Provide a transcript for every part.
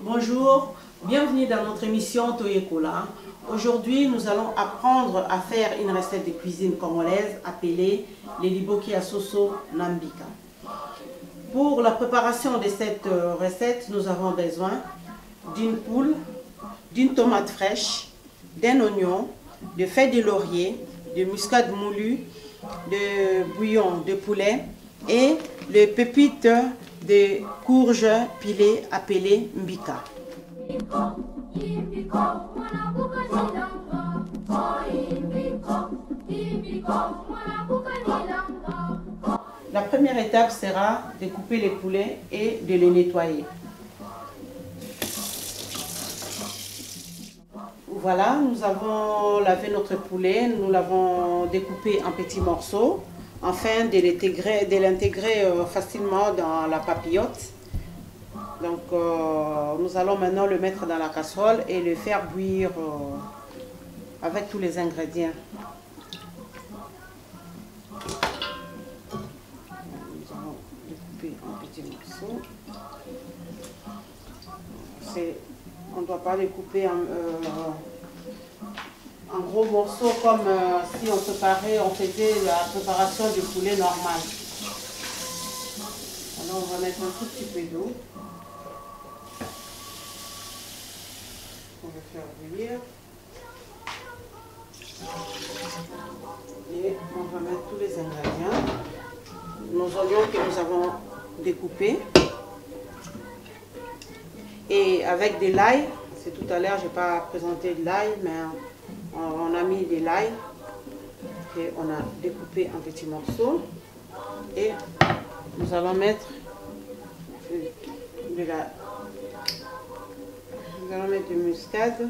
Bonjour, bienvenue dans notre émission Toyekola. Aujourd'hui, nous allons apprendre à faire une recette de cuisine congolaise appelée les liboki à soso nambika. Pour la préparation de cette recette, nous avons besoin d'une poule, d'une tomate fraîche, d'un oignon, de feuilles de laurier, de muscade moulue, de bouillon de poulet et les pépites de courge pilée appelée mbika. La première étape sera de couper les poulets et de les nettoyer. Voilà, nous avons lavé notre poulet, nous l'avons découpé en petits morceaux afin de l'intégrer facilement dans la papillote. Donc nous allons maintenant le mettre dans la casserole et le faire bouillir avec tous les ingrédients. Nous allons découper en petits morceaux. On ne doit pas les couper en gros morceaux comme si on faisait la préparation du poulet normal. Alors on va mettre un tout petit peu d'eau. On va faire bouillir. Et on va mettre tous les ingrédients. Nos oignons que nous avons découpés. Et avec de l'ail, c'est tout à l'heure, je n'ai pas présenté de l'ail, mais on a mis de l'ail et on a découpé en petits morceaux. Et nous allons mettre de muscade.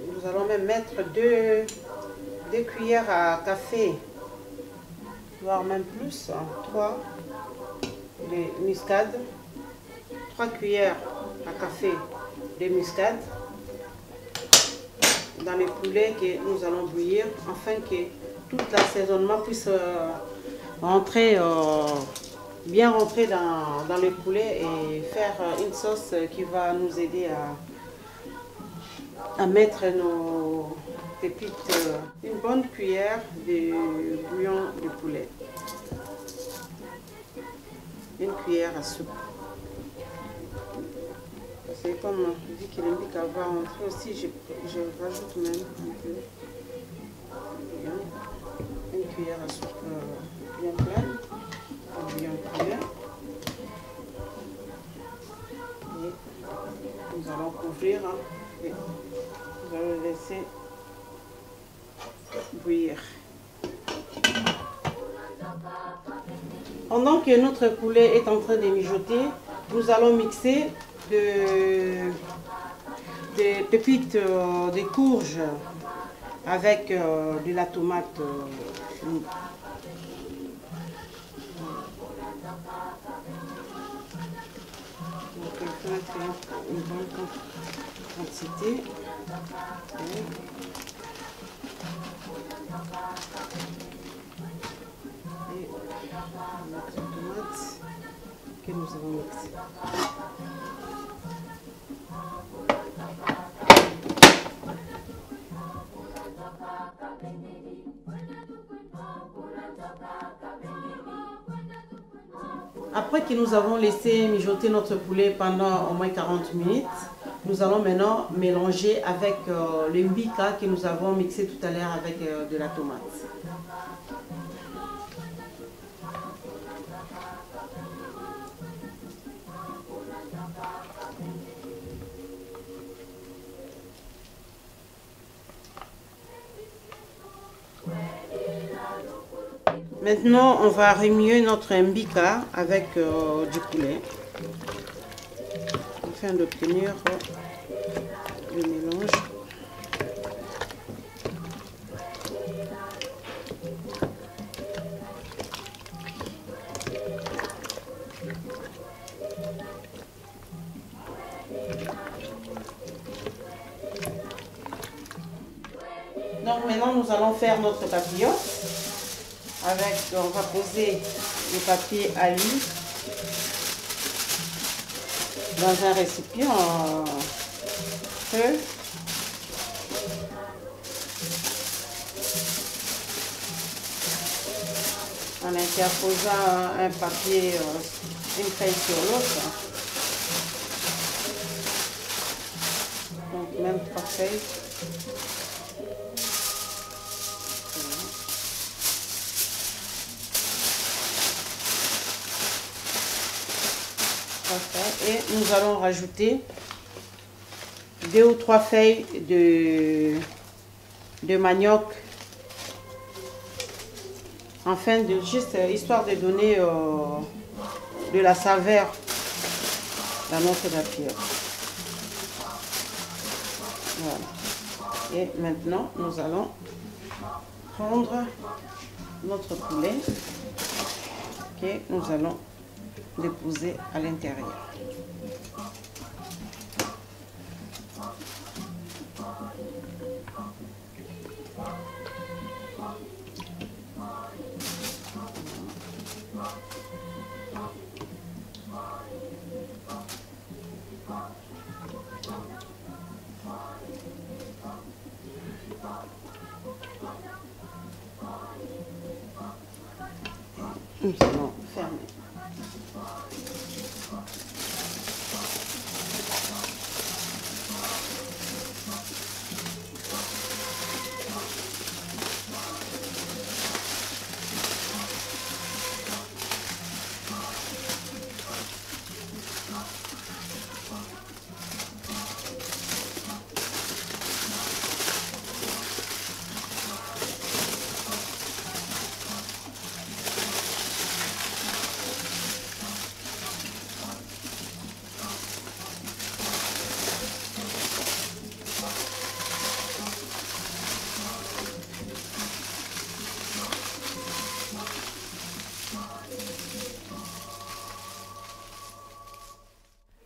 Nous allons même mettre deux cuillères à café, voire même plus, 3 de muscade, 3 cuillères à café de muscade dans les poulets que nous allons bouillir afin que tout l'assaisonnement puisse bien rentrer dans les poulets et faire une sauce qui va nous aider à mettre nos pépites, une bonne cuillère de bouillon de poulet. Une cuillère à soupe. C'est comme je dis qu'il aime bien va rentrer aussi, je rajoute même un peu. Une cuillère à soupe bien pleine, bien cuillère. Et nous allons couvrir et nous allons le laisser bouillir. Pendant que notre poulet est en train de mijoter, nous allons mixer des pépites de courge avec de la tomate. Donc, on va mettre une bonne quantité. Et notre tomate que nous avons mixée. Après que nous avons laissé mijoter notre poulet pendant au moins 40 minutes, nous allons maintenant mélanger avec le mbika que nous avons mixé tout à l'heure avec de la tomate. Maintenant, on va remuer notre mbika avec du poulet afin d'obtenir le mélange. Donc maintenant nous allons faire notre papillote on va poser le papier alu dans un récipient feu. En interposant un papier, une feuille sur l'autre. Donc même 3 feuilles. Et nous allons rajouter 2 ou 3 feuilles de manioc, afin de juste histoire de donner de la saveur dans notre papillote. Voilà. Et maintenant nous allons prendre notre poulet que nous allons déposer à l'intérieur. Nous allons fermer.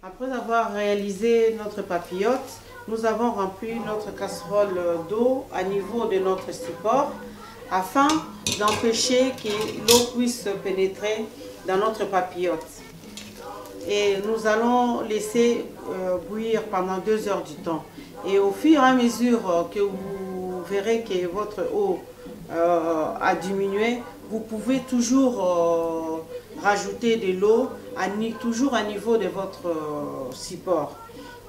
Après avoir réalisé notre papillote, nous avons rempli notre casserole d'eau à niveau de notre support afin d'empêcher que l'eau puisse pénétrer dans notre papillote. Et nous allons laisser bouillir pendant 2 heures du temps. Et au fur et à mesure que vous verrez que votre eau a diminué, vous pouvez toujours rajouter de l'eau toujours à niveau de votre support.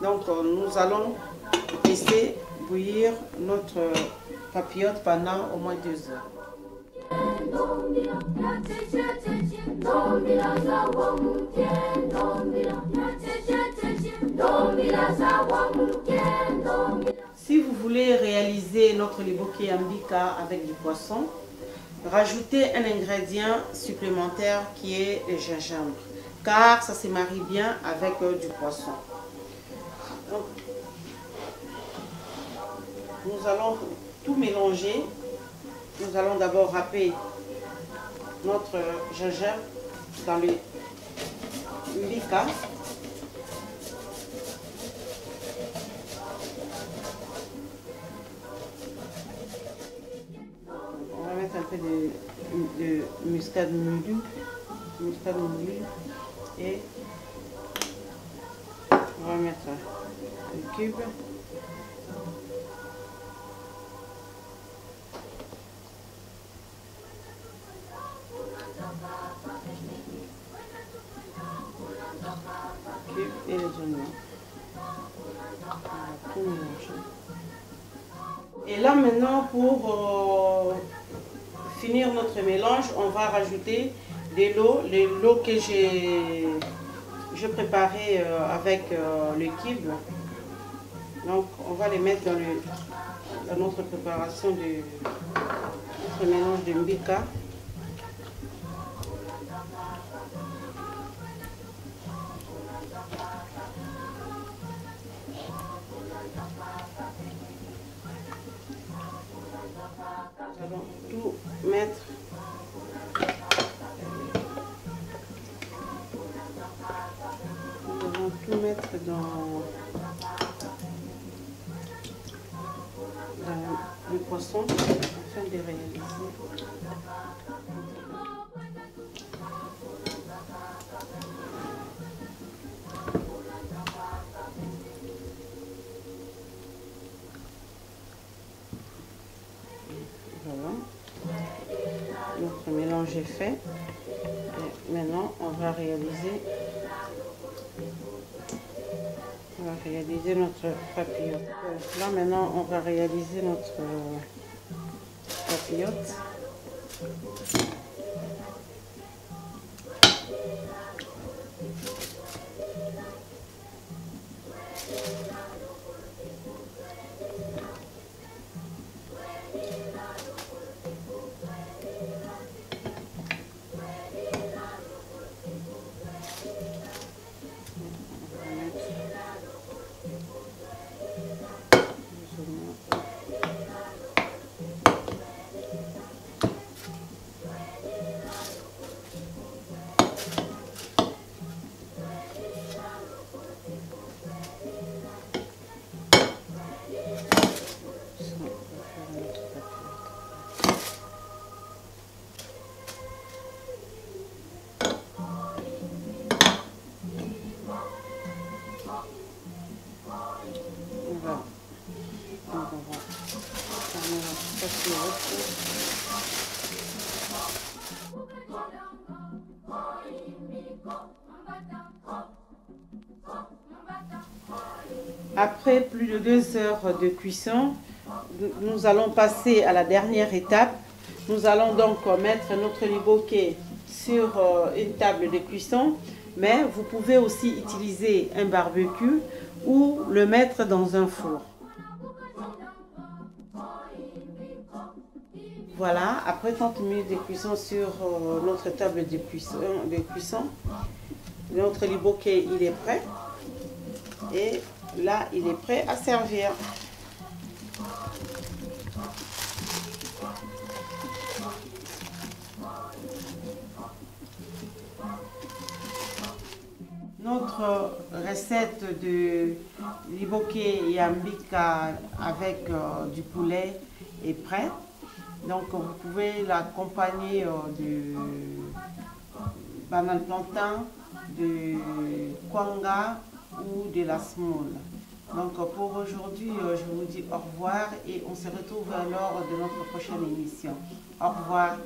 Donc nous allons laisser bouillir notre papillote pendant au moins 2 heures. Si vous voulez réaliser notre liboke ya mbika avec du poisson, rajoutez un ingrédient supplémentaire qui est le gingembre, car ça se marie bien avec du poisson. Donc, nous allons tout mélanger. Nous allons d'abord râper notre gingembre dans le mbika. On va mettre un peu de muscade moulu, et on va mettre le cube. Et les oignons. On va tout mélanger. Et là maintenant, pour finir notre mélange, on va rajouter de l'eau, l'eau que j'ai préparée avec le cube. Donc on va les mettre dans notre préparation de notre mélange de mbika. Nous allons tout mettre dans le poisson afin de réaliser. Voilà. Notre mélange est fait. Et maintenant, on va réaliser notre papillote. Là, maintenant, on va réaliser notre papillote. Après plus de 2 heures de cuisson, nous allons passer à la dernière étape. Nous allons donc mettre notre liboké sur une table de cuisson, mais vous pouvez aussi utiliser un barbecue ou le mettre dans un four. Voilà, après 30 minutes de cuisson sur notre table de cuisson, notre liboké il est prêt. Et là, il est prêt à servir. Notre recette de liboké yambika avec du poulet est prête. Donc vous pouvez l'accompagner de banane plantain, de kwanga ou de la semoule. Donc pour aujourd'hui, je vous dis au revoir et on se retrouve lors de notre prochaine émission. Au revoir.